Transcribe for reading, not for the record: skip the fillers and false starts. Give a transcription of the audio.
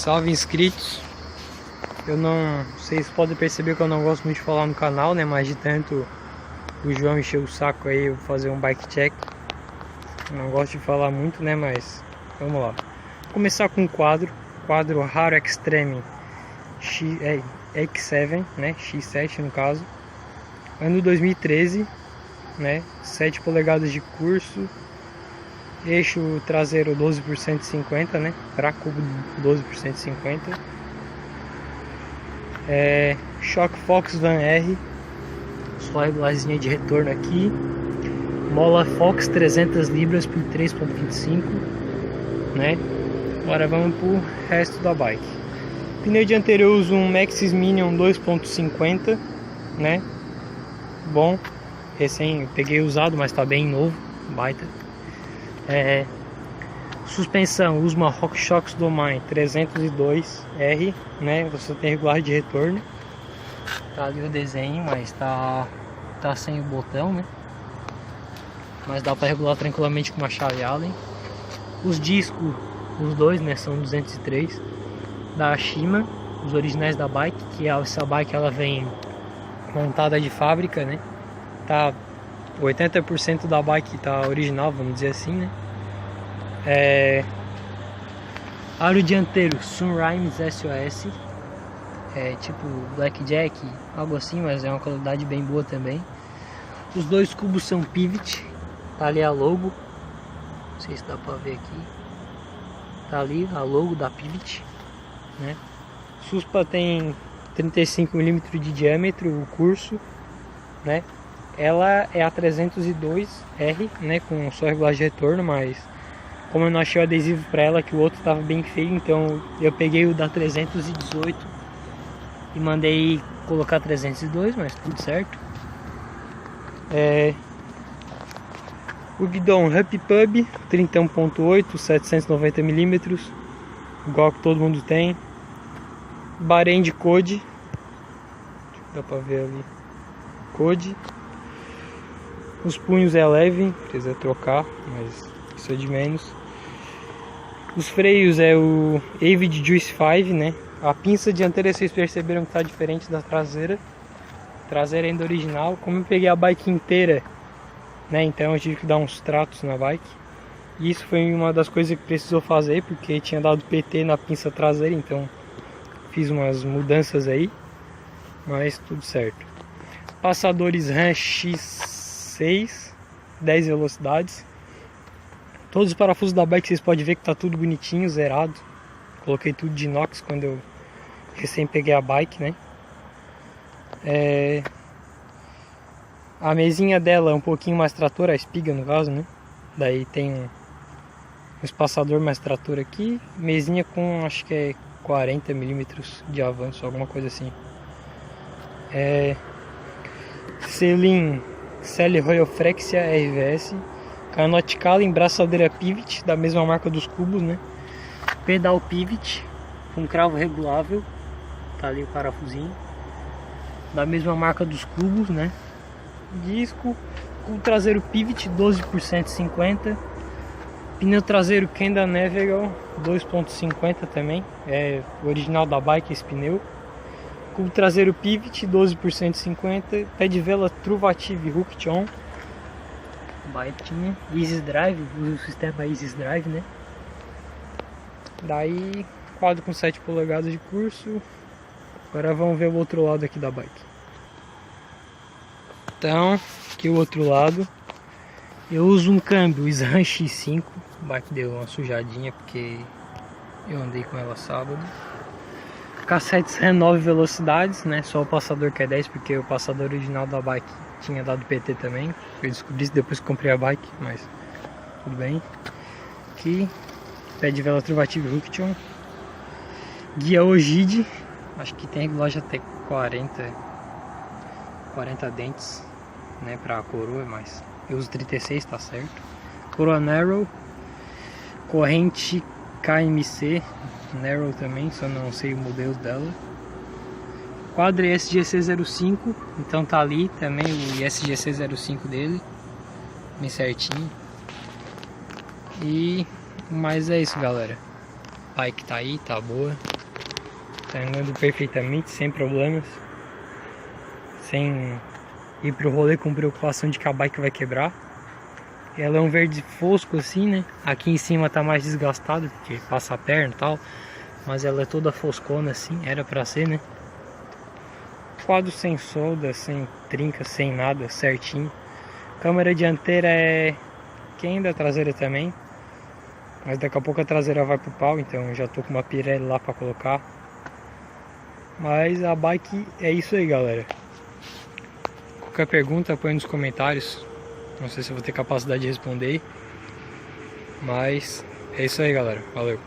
Salve inscritos. Eu não sei se podem perceber que eu não gosto muito de falar no canal, né? Mas de tanto o João encheu o saco aí, eu vou fazer um bike check. Eu não gosto de falar muito, né? Mas vamos lá. Vou começar com um quadro Haro Extreme X7, né? X7 no caso. Ano 2013, né? 7 polegadas de curso. Eixo traseiro 12 por 150, né? Para cubo 12 por 150. Shock Fox Van R. Só regulazinha de retorno aqui. Mola Fox 300 libras por 3.25, né? Agora vamos pro resto da bike. Pneu dianteiro eu uso um Maxxis Minion 2.50, né? Bom, recém peguei usado, mas tá bem novo, baita. Suspensão, uso uma RockShox Domine 302R, né? Você tem regular de retorno. Tá ali o desenho, mas tá sem o botão, né? Mas dá para regular tranquilamente com uma chave Allen. Os discos, os dois, né? São 203 da Shima, os originais da bike. Que essa bike ela vem montada de fábrica, né? Tá 80% da bike tá original, vamos dizer assim, né? Aro dianteiro Sunrimes SOS, tipo Blackjack, algo assim, mas é uma qualidade bem boa também. Os dois cubos são pivot, tá ali a logo, não sei se dá pra ver aqui, tá ali a logo da pivot, né? Suspa tem 35 mm de diâmetro, o curso, né? Ela é a 302R, né, com só regulagem de retorno, mas como eu não achei o adesivo para ela, que o outro estava bem feio, então eu peguei o da 318 e mandei colocar 302, mas tudo certo. O guidão Hup Pub 31.8, 790 mm, igual que todo mundo tem. Bahrein de Code, dá para ver ali, Code. Os punhos é leve, precisa trocar, mas isso é de menos. Os freios é o Avid Juice 5, né? A pinça dianteira vocês perceberam que tá diferente da traseira. A traseira ainda original. Como eu peguei a bike inteira, né? Então eu tive que dar uns tratos na bike. E isso foi uma das coisas que precisou fazer, porque tinha dado PT na pinça traseira, então fiz umas mudanças aí. Mas tudo certo. Passadores RAM X6, 10 velocidades. Todos os parafusos da bike vocês podem ver que tá tudo bonitinho, zerado. Coloquei tudo de inox quando eu recém peguei a bike, né? A mesinha dela é um pouquinho mais trator, a espiga no caso, né? Daí tem um espaçador mais trator aqui. Mesinha com acho que é 40 mm de avanço, alguma coisa assim. Selim Celi Royal Frexia RVS. Canote Calen, braçadeira pivot, da mesma marca dos cubos, né? Pedal pivot, com cravo regulável, tá ali o parafusinho, da mesma marca dos cubos, né? Disco, cubo traseiro pivot 12 por 150. Pneu traseiro Kenda Navigal 2.50 também, é original da bike esse pneu. Cubo traseiro pivot 12 por 150. Pé de vela Truvative Hooked On. Baitinha, Easy Drive, usa o sistema Easy Drive, né? Daí, quadro com 7 polegadas de curso. Agora vamos ver o outro lado aqui da bike. Então, aqui o outro lado. Eu uso um câmbio SRAM X5. A bike deu uma sujadinha porque eu andei com ela sábado. Cassetes RAM 9 velocidades, né? Só o passador que é 10, porque o passador original da bike tinha dado PT também. Eu descobri isso depois que comprei a bike, mas tudo bem. Aqui, pé de vela Truvative Hooked On. Guia Ogid, acho que tem regulagem até 40 dentes, né, pra coroa, mas eu uso 36, tá certo. Coroa Narrow, corrente KMC Narrow também, só não sei o modelo dela. Quadro SGC05, então tá ali também o SGC05 dele, bem certinho. Mas é isso, galera. bike tá aí, tá boa. Tá andando perfeitamente, sem problemas. Sem ir pro rolê com preocupação de que a bike vai quebrar. Ela é um verde fosco assim, né? Aqui em cima tá mais desgastado, porque passa a perna e tal. Mas ela é toda foscona assim, era pra ser, né? Quadro sem solda, sem trinca, sem nada, certinho. Câmera dianteira é quem da traseira também. Mas daqui a pouco a traseira vai pro pau, então eu já tô com uma Pirelli lá pra colocar. Mas a bike é isso aí, galera. Qualquer pergunta põe nos comentários. Não sei se eu vou ter capacidade de responder. Mas é isso aí, galera. Valeu.